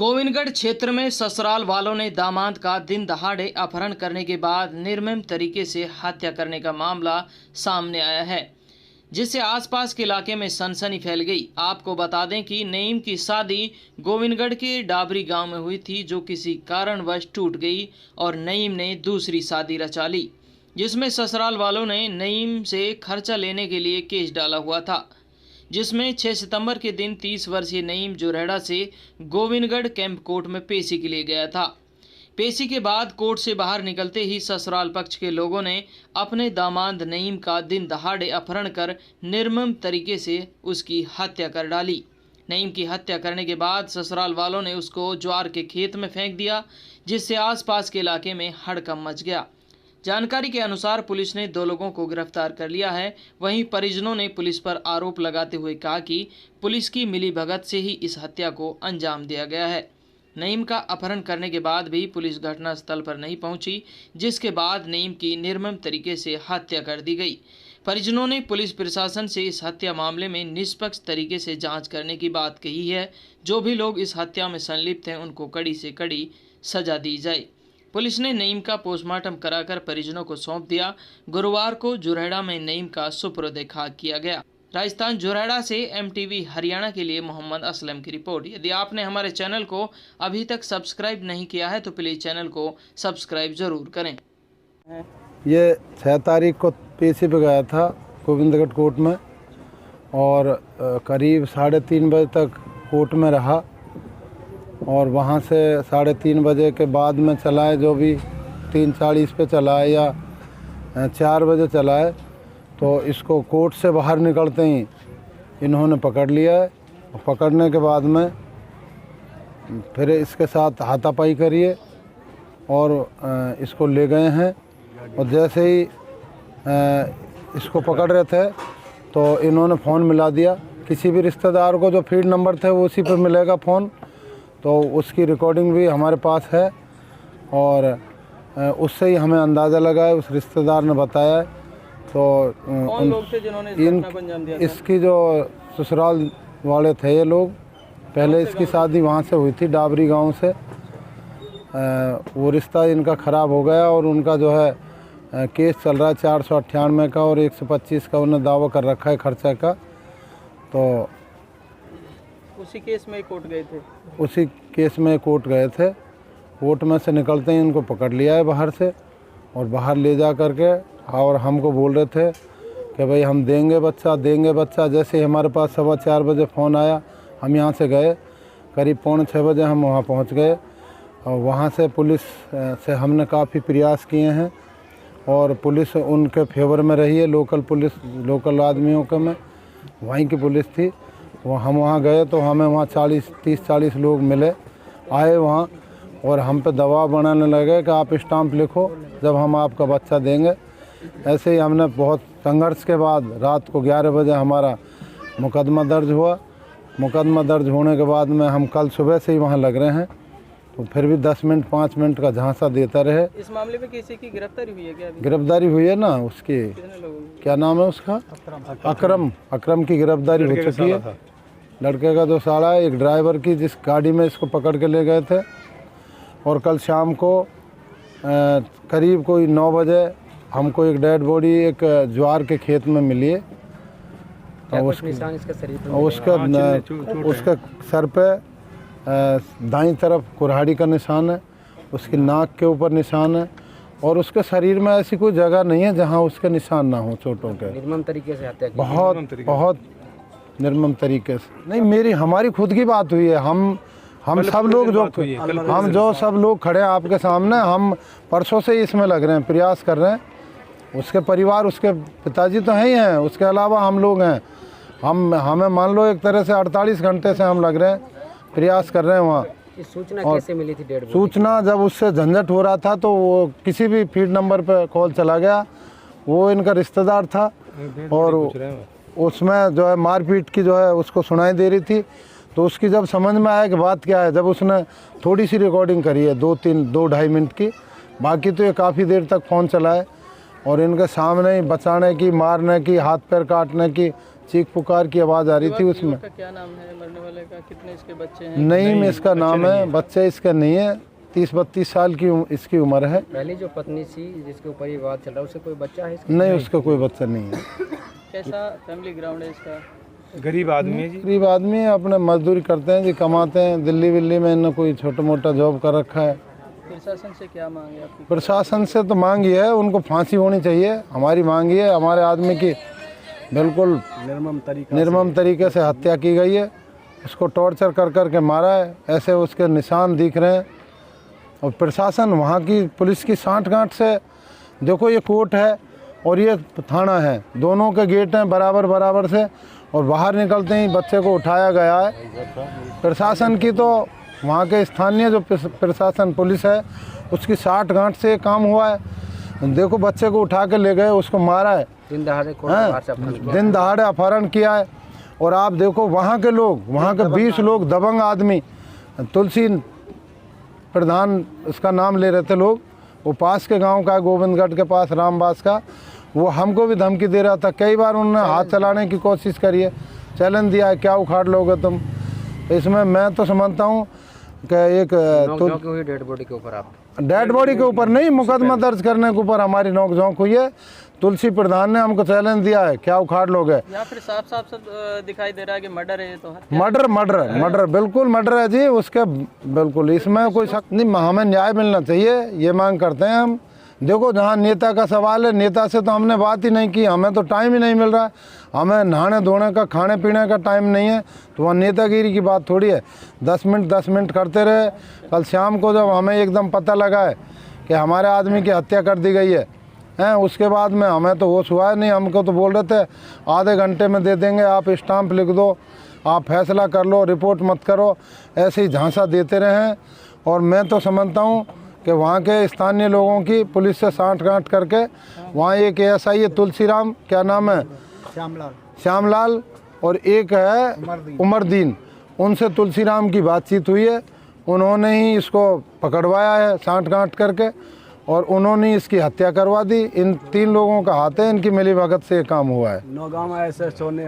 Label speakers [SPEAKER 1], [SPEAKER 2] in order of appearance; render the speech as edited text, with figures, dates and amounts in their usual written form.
[SPEAKER 1] गोविंदगढ़ क्षेत्र में ससुराल वालों ने दामाद का दिन दहाड़े अपहरण करने के बाद निर्मम तरीके से हत्या करने का मामला सामने आया है, जिससे आसपास के इलाके में सनसनी फैल गई। आपको बता दें कि नईम की शादी गोविंदगढ़ के डाबरी गांव में हुई थी, जो किसी कारणवश टूट गई और नईम ने दूसरी शादी रचा ली, जिसमें ससुराल वालों ने नईम से खर्चा लेने के लिए केस डाला हुआ था, जिसमें 6 सितंबर के दिन 30 वर्षीय नईम जोरहड़ा से गोविंदगढ़ कैंप कोर्ट में पेशी के लिए गया था। पेशी के बाद कोर्ट से बाहर निकलते ही ससुराल पक्ष के लोगों ने अपने दामाद नईम का दिन दहाड़े अपहरण कर निर्मम तरीके से उसकी हत्या कर डाली। नईम की हत्या करने के बाद ससुराल वालों ने उसको ज्वार के खेत में फेंक दिया, जिससे आसपास के इलाके में हड़कंप मच गया। जानकारी के अनुसार पुलिस ने 2 लोगों को गिरफ्तार कर लिया है। वहीं परिजनों ने पुलिस पर आरोप लगाते हुए कहा कि पुलिस की मिलीभगत से ही इस हत्या को अंजाम दिया गया है। नईम का अपहरण करने के बाद भी पुलिस घटनास्थल पर नहीं पहुंची, जिसके बाद नईम की निर्मम तरीके से हत्या कर दी गई। परिजनों ने पुलिस प्रशासन से इस हत्या मामले में निष्पक्ष तरीके से जांच करने की बात कही है। जो भी लोग इस हत्या में संलिप्त हैं, उनको कड़ी से कड़ी सजा दी जाए। पुलिस ने नईम का पोस्टमार्टम कराकर परिजनों को सौंप दिया। गुरुवार को जोरहड़ा में नईम का सुपुर्द खाक किया गया। राजस्थान जोरहड़ा से MTV हरियाणा के लिए मोहम्मद असलम की रिपोर्ट। यदि आपने हमारे चैनल को अभी तक सब्सक्राइब नहीं किया है तो प्लीज़ चैनल को सब्सक्राइब जरूर करें।
[SPEAKER 2] ये 6 तारीख को पेशी पे गया था गोविंदगढ़ कोर्ट में और करीब 3:30 बजे तक कोर्ट में रहा और वहाँ से 3:30 बजे के बाद में चलाए, जो भी 3:40 पे चलाए या 4 बजे चलाए, तो इसको कोर्ट से बाहर निकलते ही इन्होंने पकड़ लिया है। पकड़ने के बाद में फिर इसके साथ हाथापाई करिए और इसको ले गए हैं। और जैसे ही इसको पकड़ रहे थे तो इन्होंने फ़ोन मिला दिया। किसी भी रिश्तेदार को जो फीड नंबर थे वो उसी पर मिलेगा फ़ोन, तो उसकी रिकॉर्डिंग भी हमारे पास है और उससे ही हमें अंदाज़ा लगा है, उस रिश्तेदार ने बताया है। तो
[SPEAKER 1] कौन लोग थे जिन्होंने
[SPEAKER 2] इसकी जो ससुराल वाले थे ये लोग, पहले इसकी शादी वहाँ से हुई थी डाबरी गांव से। वो रिश्ता इनका ख़राब हो गया और उनका जो है केस चल रहा है 498 का और 125 का उन्होंने दावा कर रखा है खर्चा का। तो
[SPEAKER 1] उसी केस में कोर्ट गए थे।
[SPEAKER 2] उसी केस में कोर्ट गए थे। कोर्ट में से निकलते ही इनको पकड़ लिया है बाहर से और बाहर ले जा कर के और हमको बोल रहे थे कि भाई हम देंगे बच्चा। जैसे ही हमारे पास 4:15 बजे फ़ोन आया, हम यहाँ से गए। करीब 5:45 बजे हम वहाँ पहुँच गए और वहाँ से पुलिस से हमने काफ़ी प्रयास किए हैं और पुलिस उनके फेवर में रही है। लोकल आदमियों के में वहीं की पुलिस थी। वो हम वहाँ गए तो हमें वहाँ 30-40 लोग मिले आए वहाँ और हम पे दबाव बनाने लगे कि आप स्टाम्प लिखो, जब हम आपका बच्चा देंगे। ऐसे ही हमने बहुत संघर्ष के बाद रात को 11 बजे हमारा मुकदमा दर्ज हुआ। मुकदमा दर्ज होने के बाद में हम कल सुबह से ही वहाँ लग रहे हैं, तो फिर भी 10 मिनट 5 मिनट का झांसा देता रहे।
[SPEAKER 1] इस मामले में किसी की गिरफ्तारी हुई है क्या?
[SPEAKER 2] गिरफ्तारी हुई है ना, उसकी क्या नाम है उसका, अकरम की गिरफ्तारी हो चुकी है। लड़के का जो साला है, एक ड्राइवर की, जिस गाड़ी में इसको पकड़ के ले गए थे। और कल शाम को करीब कोई 9 बजे हमको एक डेड बॉडी एक ज्वार के खेत में मिली है। और उसके सर पे दाईं तरफ कुल्हाड़ी का निशान है, उसकी नाक के ऊपर निशान है और उसके शरीर में ऐसी कोई जगह नहीं है जहां उसके निशान ना हो चोटों के।
[SPEAKER 1] निर्मम तरीके से हत्या की।
[SPEAKER 2] बहुत निर्मम तरीके से नहीं, हमारी खुद की बात हुई है। हम सब लोग जो सब लोग खड़े हैं आपके सामने, हम परसों से इसमें लग रहे हैं, प्रयास कर रहे हैं। उसके परिवार, उसके पिताजी तो हैं ही हैं, उसके अलावा हम लोग हैं। हमें मान लो एक तरह से 48 घंटे से हम लग रहे हैं, प्रयास कर रहे हैं वहाँ।
[SPEAKER 1] सूचना कैसे मिली थी? डेढ़
[SPEAKER 2] सूचना जब उससे झंझट हो रहा था तो वो किसी भी फीड नंबर पर कॉल चला गया। वो इनका रिश्तेदार था और उसमें जो है मारपीट की जो है उसको सुनाई दे रही थी। तो उसकी जब समझ में आया कि बात क्या है, जब उसने थोड़ी सी रिकॉर्डिंग करी है 2-2.5 मिनट की, बाकी तो ये काफ़ी देर तक फ़ोन चलाए और इनके सामने ही बचाने की, मारने की, हाथ पैर काटने की, चीख पुकार की आवाज़ आ रही थी उसमें।
[SPEAKER 1] का क्या नाम है मरने वाले का? कितने इसके बच्चे हैं?
[SPEAKER 2] नईम इसका नाम है, बच्चे इसका नहीं है, 30-32 साल की इसकी उम्र है।
[SPEAKER 3] पहली जो पत्नी थी जिसके ऊपर ये विवाद चल रहा है उससे कोई बच्चा है इसका?
[SPEAKER 2] नहीं, उसका कोई बच्चा नहीं है।
[SPEAKER 1] कैसा फैमिली ग्राउंड है इसका?
[SPEAKER 4] गरीब आदमी है जी।
[SPEAKER 2] गरीब आदमी है, अपने मजदूरी करते हैं जी, कमाते हैं। दिल्ली विल्ली में इन्होंने कोई छोटा मोटा जॉब कर रखा है।
[SPEAKER 1] प्रशासन से क्या मांग है आपकी?
[SPEAKER 2] प्रशासन से तो मांग ये है, उनको फांसी होनी चाहिए। हमारी मांग ये है, हमारे आदमी की बिल्कुल निर्मम तरीके से हत्या की गई है। उसको टॉर्चर कर कर के मारा है, ऐसे उसके निशान दिख रहे हैं। और प्रशासन वहाँ की पुलिस की सांठ-गांठ से, देखो ये कोर्ट है और ये थाना है, दोनों के गेट हैं बराबर बराबर से, और बाहर निकलते ही बच्चे को उठाया गया है। प्रशासन की तो वहाँ के स्थानीय जो प्रशासन पुलिस है उसकी सांठ-गांठ से काम हुआ है। देखो बच्चे को उठा के ले गए, उसको मारा है,
[SPEAKER 3] दिन दहाड़े
[SPEAKER 2] दिन दहाड़े अपहरण किया है। और आप देखो वहाँ के लोग, वहाँ के 20 लोग दबंग आदमी, तुलसी प्रधान उसका नाम ले रहे थे लोग, वो पास के गांव का, गोविंदगढ़ के पास रामबास का, वो हमको भी धमकी दे रहा था। कई बार उन्होंने हाथ चलाने की कोशिश करी है, चैलेंज दिया है, क्या उखाड़ लोगे तुम। इसमें मैं तो समझता हूँ कि एक
[SPEAKER 3] हुई डेड बॉडी के ऊपर, आप
[SPEAKER 2] डेड बॉडी के ऊपर नहीं, मुकदमा दर्ज करने के ऊपर हमारी नोक झोंक हुई है। तुलसी प्रधान ने हमको चैलेंज दिया है, क्या उखाड़ लोगे।
[SPEAKER 1] यहाँ फिर साफ साफ सब दिखाई दे रहा है कि मर्डर है ये तो।
[SPEAKER 2] मर्डर बिल्कुल मर्डर है जी उसके, बिल्कुल इसमें कोई शक नहीं। हमें न्याय मिलना चाहिए, ये मांग करते हैं हम। देखो जहाँ नेता का सवाल है, नेता से तो हमने बात ही नहीं की, हमें तो टाइम ही नहीं मिल रहा है। हमें नहाने धोने का, खाने पीने का टाइम नहीं है, तो वहाँ नेतागिरी की बात थोड़ी है। 10 मिनट करते रहे। कल शाम को जब हमें एकदम पता लगा है कि हमारे आदमी की हत्या कर दी गई है, उसके बाद में हमें तो होश हुआ है नहीं। हमको तो बोल रहे थे आधे घंटे में दे देंगे, आप स्टाम्प लिख दो, आप फैसला कर लो, रिपोर्ट मत करो, ऐसे ही झांसा देते रहे हैं। और मैं तो समझता हूँ कि वहाँ के स्थानीय लोगों की पुलिस से सांठ-गांठ करके, वहाँ एक एएसआई है तुलसीराम, क्या नाम है, श्यामलाल, और एक है उमरदीन, उनसे तुलसीराम की बातचीत हुई है। उन्होंने ही इसको पकड़वाया है सांठ-गांठ करके, और उन्होंने इसकी हत्या करवा दी। इन 3 लोगों का हाथ है, इनकी मिलीभगत से ये काम हुआ है।
[SPEAKER 4] नौगांव ऐसे सोने